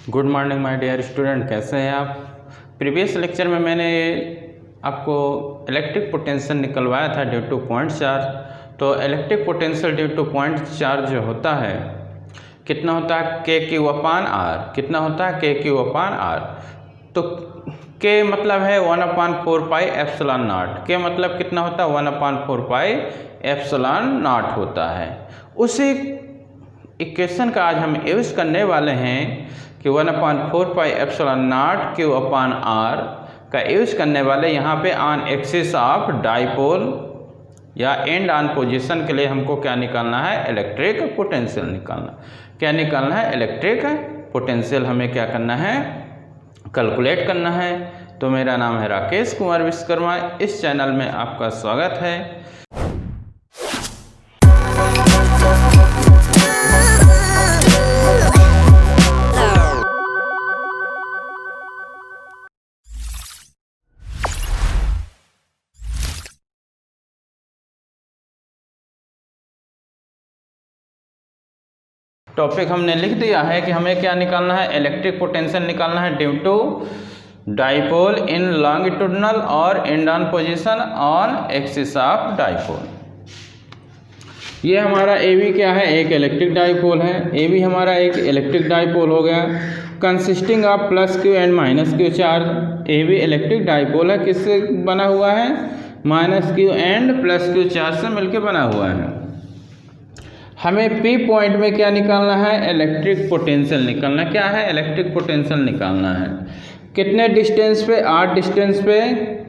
Good morning my dear student, कैसे हैं आप। प्रीवियस लेक्चर में मैंने आपको इलेक्ट्रिक पोटेंशियल निकलवाया था ड्यू टू पॉइंट चार्ज। तो electric potential due two point charge जो होता है कितना होता है, के क्यू अपान आर। कितना होता है, के क्यू अपान आर। तो के मतलब है 1/4 पाई एप्सिलॉन नॉट। के मतलब कितना होता है, 1/4 पाई एप्सिलॉन नॉट होता है। उसी इक्वेशन का आज हम यूज़ करने वाले हैं कि 1/4 pi epsilon not q upon r का यूज़ करने वाले यहाँ पे ऑन एक्सिस ऑफ डाइपोल या एंड ऑन पोजीशन के लिए हमको क्या निकालना है, इलेक्ट्रिक पोटेंशियल निकालना। क्या निकालना है, इलेक्ट्रिक पोटेंशियल हमें क्या करना है, कैलकुलेट करना है। तो मेरा नाम है राकेश कुमार विश्वकर्मा, इस चैनल में आपका स्वागत है। टॉपिक हमने लिख दिया है कि हमें क्या निकालना है, इलेक्ट्रिक पोटेंशियल निकालना है due to dipole in longitudinal और end on position on axis of dipole. ये हमारा ए बी क्या है, एक इलेक्ट्रिक डाइपोल है। ए बी हमारा एक इलेक्ट्रिक डाइपोल हो गया, consisting of plus q and minus Q charge. A B electric dipole है, किससे बना हुआ है, minus q and plus q charge से मिलकर बना हुआ है। हमें पी पॉइंट में क्या निकालना है, इलेक्ट्रिक पोटेंशियल निकालना। क्या है, इलेक्ट्रिक पोटेंशियल निकालना है। कितने डिस्टेंस पे, आर डिस्टेंस पे,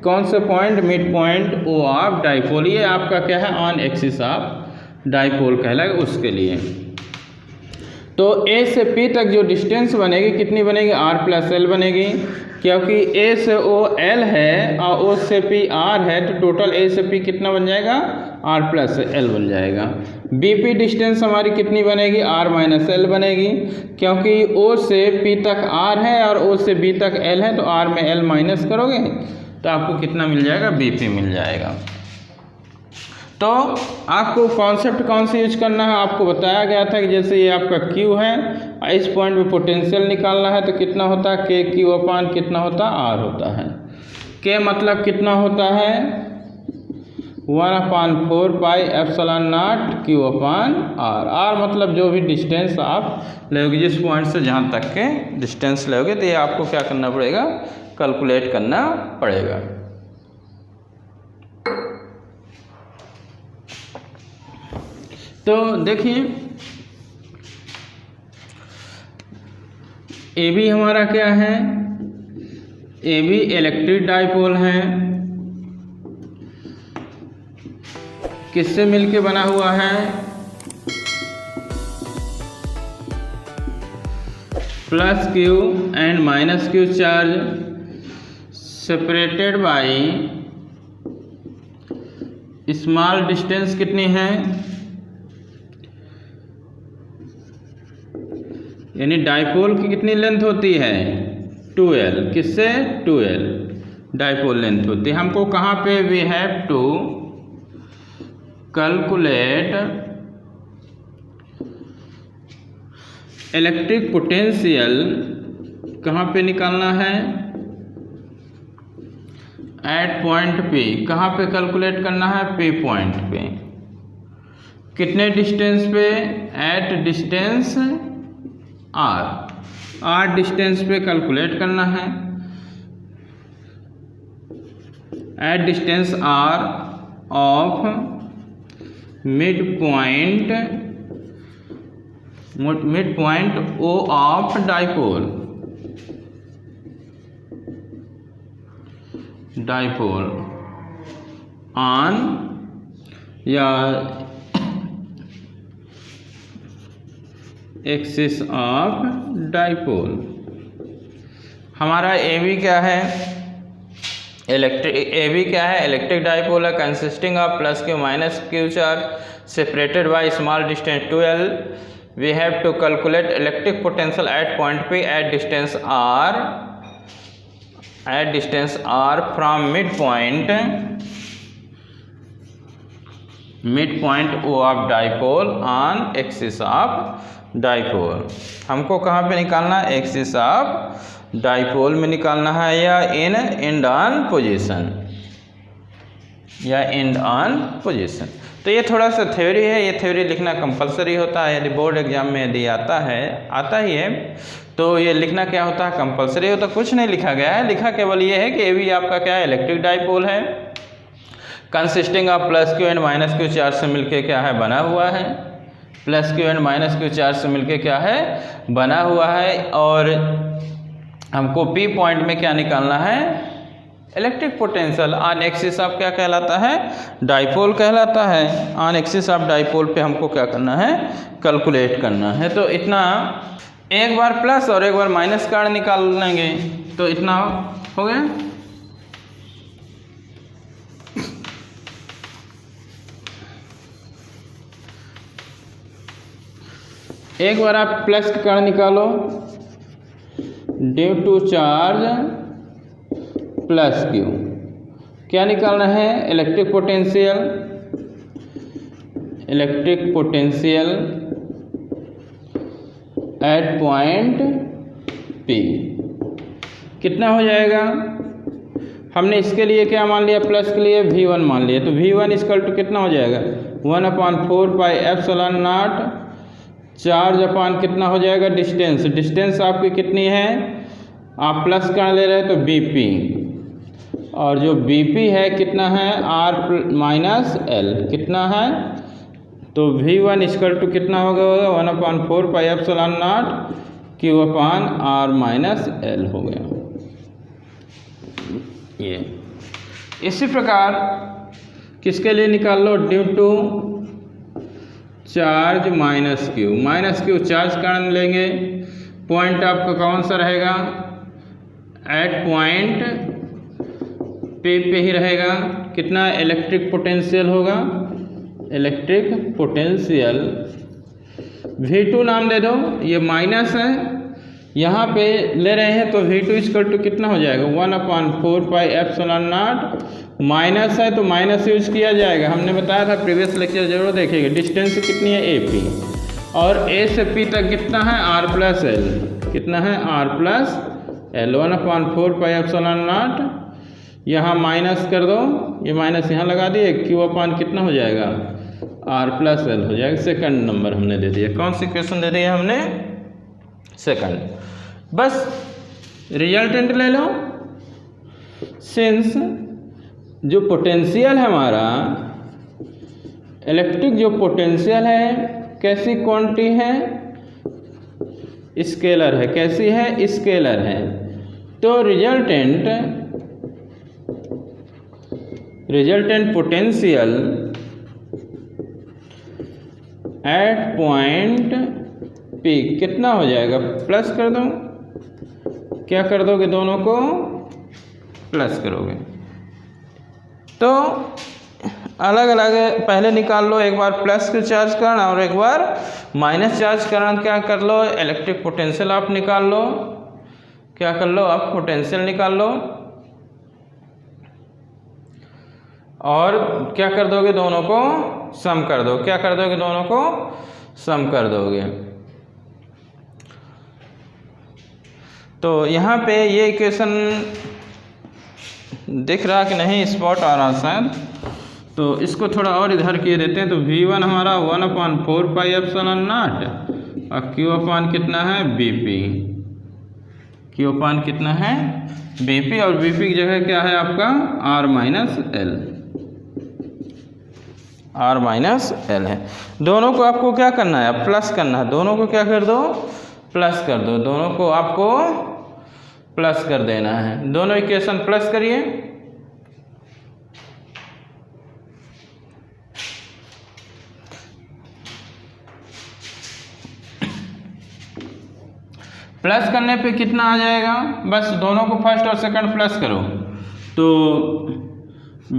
कौन से point, mid point O of dipole. ये आपका क्या है, ऑन एक्सिस ऑफ डाइपोल कहलाएगा, उसके लिए। तो ए से पी तक जो डिस्टेंस बनेगी कितनी बनेगी, आर प्लस एल बनेगी, क्योंकि ए से ओ एल है और ओ से पी आर है। तो टोटल ए से पी कितना बन जाएगा, आर प्लस एल बन जाएगा। बी पी डिस्टेंस हमारी कितनी बनेगी, आर माइनस एल बनेगी, क्योंकि ओ से पी तक आर है और ओ से बी तक एल है। तो आर में एल माइनस करोगे तो आपको कितना मिल जाएगा, बी पी मिल जाएगा। तो आपको कॉन्सेप्ट कौन सा यूज करना है, आपको बताया गया था कि जैसे ये आपका Q है, इस पॉइंट पे पोटेंशियल निकालना है तो कितना होता है, के क्यू अपान कितना होता है, आर होता है। के मतलब कितना होता है, 1/4 pi epsilon not q upon r. R मतलब जो भी डिस्टेंस आप लोगे, जिस पॉइंट से जहाँ तक के डिस्टेंस लोगे, तो ये आपको क्या करना पड़ेगा, कैलकुलेट करना पड़ेगा। तो देखिए ए बी हमारा क्या है, ए बी इलेक्ट्रिक डाइपोल है, किससे मिलके बना हुआ है, plus q and minus Q charge separated by small distance कितनी है, यानी डाइपोल की कितनी लेंथ होती है, 2l। किससे, 2l डाइपोल लेंथ होती है। हमको कहाँ पे, we have to calculate electric potential. कहाँ पे निकालना है, एट पॉइंट पे। कहाँ पे कैलकुलेट करना है, पे पॉइंट पे। कितने डिस्टेंस पे, एट डिस्टेंस आर डिस्टेंस पे कैलकुलेट करना है। At distance r of mid point O of dipole on या एक्सिस ऑफ डाइपोल। हमारा ए बी क्या है, इलेक्ट्रिक डाइपोल है, consisting of plus q minus Q charge separated by small distance 2l। We have to calculate electric potential at point P at distance r from mid point O of dipole on axis of dipole. हमको कहाँ पे निकालना है? Axis of dipole में निकालना है, या in and on position, या एंड ऑन पोजीशन। तो ये थोड़ा सा थ्योरी है, ये थ्योरी लिखना कंपलसरी होता है। यदि बोर्ड एग्जाम में यदि आता ही है तो ये लिखना क्या होता है? कंपलसरी होता। कुछ नहीं लिखा गया है, लिखा केवल ये है कि ये भी आपका क्या है? इलेक्ट्रिक डाइपोल है, consisting of plus q and minus Q charge से मिलके क्या है? बना हुआ है। Plus q and minus Q charge से मिलके क्या है? बना हुआ है। और हमको पी पॉइंट में क्या निकालना है? Electric potential on axis of क्या कहलाता है? डाइपोल कहलाता है। ऑन एक्सिस ऑफ डाइपोल पे हमको क्या करना है? कैलकुलेट करना है। तो इतना एक बार प्लस और एक बार माइनस का निकाल लेंगे तो इतना हो गया। एक बार आप प्लस का कारण निकालो, due to charge plus q, क्या निकालना है? Electric potential. Electric potential at point P कितना हो जाएगा? हमने इसके लिए क्या मान लिया? प्लस के लिए V1 मान लिया, तो V1 इक्वल टू कितना हो जाएगा? 1/4 पाई एप्सिलॉन नॉट चार्ज अपान कितना हो जाएगा? डिस्टेंस। डिस्टेंस आपकी कितनी है? आप प्लस कर ले रहे हैं तो BP, और जो BP है कितना है? R माइनस L कितना है? तो V1 इक्वल टू कितना होगा? 1/4 pi epsilon naught Q upon R minus L हो गया। ये इसी प्रकार किसके लिए निकाल लो? Due to charge minus Q charge कारण लेंगे। पॉइंट आपका कौन सा रहेगा? एट पॉइंट पे ही रहेगा। कितना इलेक्ट्रिक पोटेंशियल होगा? इलेक्ट्रिक पोटेंशियल V2 नाम दे दो, ये माइनस है, यहाँ पे ले रहे हैं तो V2 इक्वल टू कितना हो जाएगा? 1/4 पाई एप्सिलॉन नॉट। माइनस है तो माइनस यूज किया जाएगा, हमने बताया था प्रीवियस लेक्चर, जरूर देखिएगा। डिस्टेंस कितनी है? AP, और A से P तक कितना है? R plus L। कितना है? R plus L। 1/4 pi epsilon not, यहाँ माइनस कर दो, ये माइनस यहाँ लगा दिए, Q अपान कितना हो जाएगा? R प्लस L हो जाएगा। सेकंड नंबर हमने दे दिया। कौन सी क्वेश्चन दे दिया हमने? सेकंड। बस रिजल्टेंट ले लो। सिंस जो पोटेंशियल है हमारा, इलेक्ट्रिक जो पोटेंशियल है कैसी क्वांटिटी है? स्केलर है। कैसी है? स्केलर है। तो resultant potential at point P कितना हो जाएगा? प्लस कर दो। क्या कर दोगे? दोनों को प्लस करोगे तो अलग अलग पहले निकाल लो। एक बार प्लस के चार्ज करना और एक बार माइनस चार्ज करना। क्या कर लो? इलेक्ट्रिक पोटेंशियल आप निकाल लो। क्या कर लो? आप पोटेंशियल निकाल लो, और क्या कर दोगे? दोनों को सम कर दो। क्या कर दोगे? दोनों को सम कर दोगे। तो यहाँ पे ये इक्वेशन दिख रहा कि नहीं? स्पॉट आ रहा शायद, तो इसको थोड़ा और इधर किए देते हैं। तो V1 हमारा 1/4 पाई एप्सिलॉन नॉट, और Q अपान कितना है? BP। Q अपान कितना है? BP, और BP की जगह क्या है आपका? R minus L। R minus L है। दोनों को आपको क्या करना है? प्लस करना है। दोनों को क्या कर दो? प्लस कर दो। दोनों को आपको प्लस कर देना है। दोनों इक्वेशन प्लस करिए। प्लस करने पे कितना आ जाएगा? बस दोनों को फर्स्ट और सेकंड प्लस करो। तो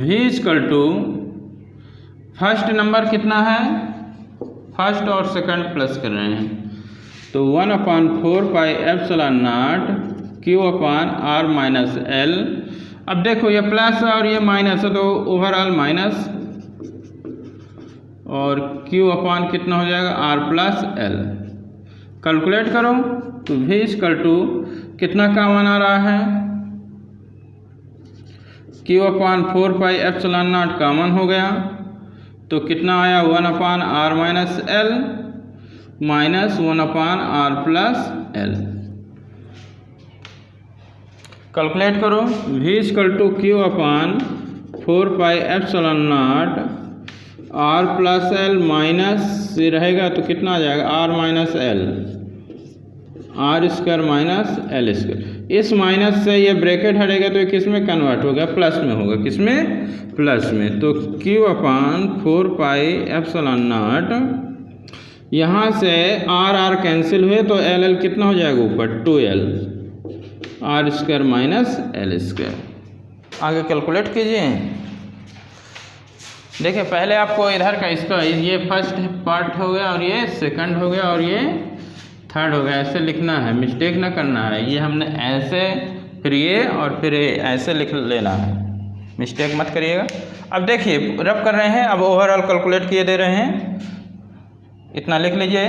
V equal to first number कितना है? फर्स्ट और सेकंड प्लस कर रहे हैं, तो 1/4 pi epsilon naught Q upon R minus L। अब देखो ये प्लस और ये माइनस है, तो ओवरऑल माइनस, और Q अपान कितना हो जाएगा? R plus L। कैलकुलेट करो तो v इक्वल टू कितना कॉमन आ रहा है, Q/4πε0 कॉमन हो गया तो कितना आया 1/r-l माइनस 1/r+l। कैलकुलेट करो v equal to Q/4πε0 r+l minus ये रहेगा तो कितना आ जाएगा r-l, r² माइनस l²। इस माइनस से ये ब्रैकेट हटेगा तो ये किस में कन्वर्ट होगा, प्लस में होगा, किस में, प्लस में। तो Q/4πε0 यहाँ से r कैंसिल हुए तो l कितना हो जाएगा ऊपर 2l, r² माइनस l²। आगे कैलकुलेट कीजिए। देखिए पहले आपको इधर का इसका ये फर्स्ट पार्ट हो गया और ये सेकंड हो गया और ये थर्ड हो गया, ऐसे लिखना है, मिस्टेक ना करना है। ये हमने ऐसे फिर ये और फिर ऐसे लिख लेना है, मिस्टेक मत करिएगा। अब देखिए रब कर रहे हैं, अब ओवरऑल कैलकुलेट किए दे रहे हैं, इतना लिख लीजिए।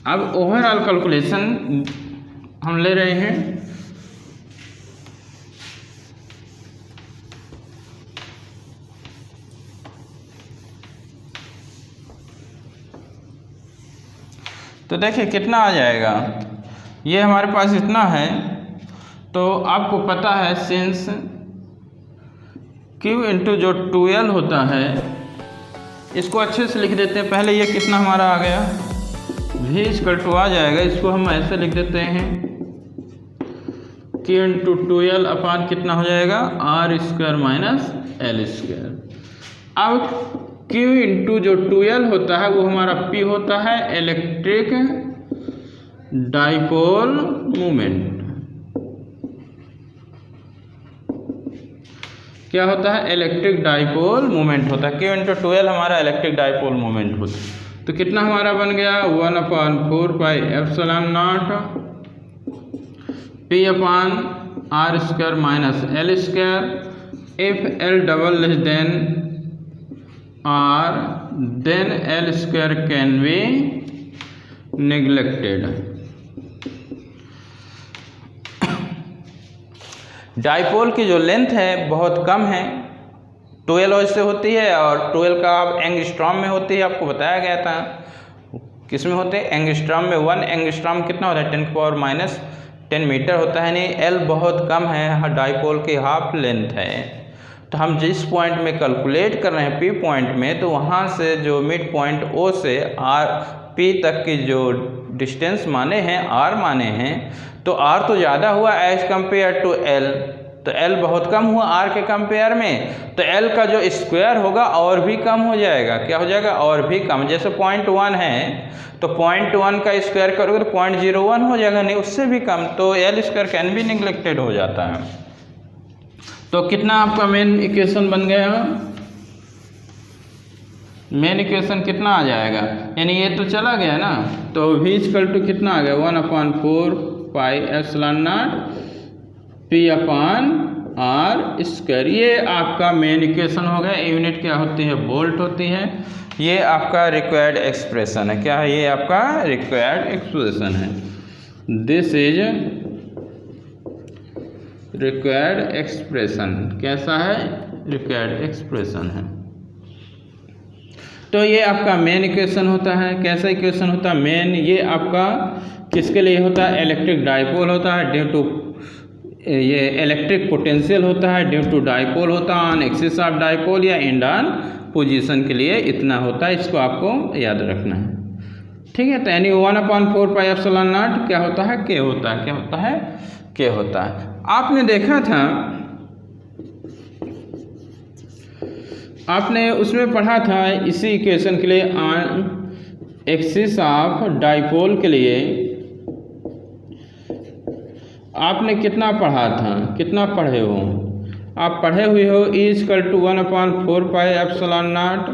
अब ओवरऑल कैलकुलेशन हम ले रहे हैं। तो देखिए कितना आ जाएगा, ये हमारे पास इतना है। तो आपको पता है सिंस Q इंटू जो 2l होता है, इसको अच्छे से लिख देते हैं। पहले ये कितना हमारा आ गया, v इक्वल टू आ जाएगा, इसको हम ऐसे लिख देते हैं Q इंटू 2l अपान कितना हो जाएगा r² माइनस l²। अब Q इंटू जो 2l होता है वो हमारा P होता है इलेक्ट्रिक डाइपोल मोमेंट। क्या होता है, इलेक्ट्रिक डाइपोल मोमेंट होता है। Q इंटू 2l हमारा इलेक्ट्रिक डाइपोल मोमेंट होता है। तो कितना हमारा बन गया 1/4πε0 P/r² minus l²। If l double less than r then l² can be neglected. Dipole की जो लेंथ है बहुत कम है, 12 से होती है और 12 का अब एंगस्ट्रॉम में होती है, आपको बताया गया था। किस में होते हैं, एंगस्ट्रॉम में। 1 एंगस्ट्रॉम कितना होता है 10⁻⁻10 मीटर होता है, नहीं एल बहुत कम है, डाइपोल की हाफ लेंथ है। तो हम जिस पॉइंट में कैलकुलेट कर रहे हैं P पॉइंट में, तो वहाँ से जो मिड पॉइंट O से P तक की जो डिस्टेंस माने हैं, R माने हैं, तो R तो ज़्यादा हुआ एज कम्पेयर टू L, तो L बहुत कम हुआ R के कंपेयर में, तो L का जो स्क्वायर होगा और भी कम हो जाएगा। क्या हो जाएगा, और भी कम। जैसे 0.1 है तो 0.1 का स्क्वायर करोगे तो 0.01 हो जाएगा, नहीं उससे भी कम, तो l² कैन बी निगलेक्टेड हो जाता है। तो कितना आपका मेन इक्वेशन बन गया, मेन इक्वेशन कितना आ जाएगा, यानी ये तो चला गया ना, तो v इक्वल टू कितना आ गया 1/4πε0 P/r²। ये आपका मेन इक्वेशन हो गया। यूनिट क्या होती है, वोल्ट होती है। ये आपका रिक्वायर्ड एक्सप्रेशन है। क्या है, ये आपका रिक्वायर्ड एक्सप्रेशन है। This is required expression. कैसा है, रिक्वायर्ड एक्सप्रेशन है। तो ये आपका मेन इक्वेशन होता है। कैसा इक्वेशन होता है मेन, ये आपका किसके लिए होता है, इलेक्ट्रिक डाइपोल होता है ड्यू टू, ये इलेक्ट्रिक पोटेंशियल होता है ड्यू टू डाइपोल होता है ऑन एक्सिस ऑफ डाइपोल या एंड ऑन पोजीशन के लिए इतना होता है। इसको आपको याद रखना है, ठीक है। तो यानी 1/4πε0 क्या होता है, के होता है। क्या होता है, के होता है। आपने देखा था, आपने उसमें पढ़ा था इसी इक्वेशन के लिए ऑन एक्सिस ऑफ डाइपोल के लिए आपने कितना पढ़ा था, कितना पढ़े हो आप, पढ़े हुए हो E इक्वल टू 1/4πε0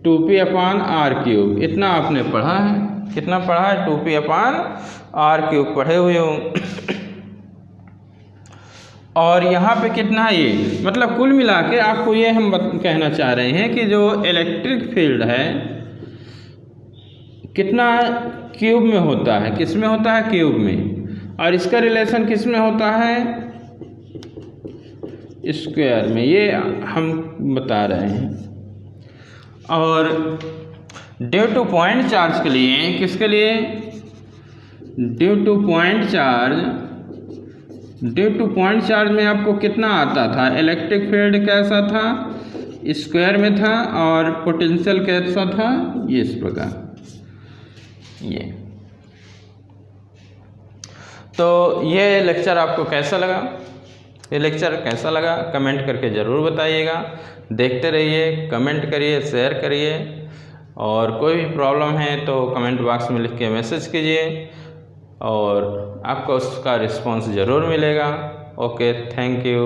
2p/r³। इतना आपने पढ़ा है, कितना पढ़ा है 2p/r³ पढ़े हुए हो। और यहाँ पे कितना है, ये मतलब कुल मिला के आपको ये हम कहना चाह रहे हैं कि जो इलेक्ट्रिक फील्ड है, कितना क्यूब में होता है, किस में होता है, क्यूब में, और इसका रिलेशन किस में होता है, स्क्वायर में, ये हम बता रहे हैं। और ड्यू टू पॉइंट चार्ज के लिए, किसके लिए, ड्यू टू पॉइंट चार्ज में आपको कितना आता था, इलेक्ट्रिक फील्ड कैसा था, स्क्वायर में था, और पोटेंशियल कैसा था, ये इस प्रकार। ये तो ये लेक्चर आपको कैसा लगा, ये लेक्चर कैसा लगा कमेंट करके ज़रूर बताइएगा। देखते रहिए, कमेंट करिए, शेयर करिए, और कोई भी प्रॉब्लम है तो कमेंट बॉक्स में लिख के मैसेज कीजिए और आपको उसका रिस्पॉन्स ज़रूर मिलेगा। Okay, thank you.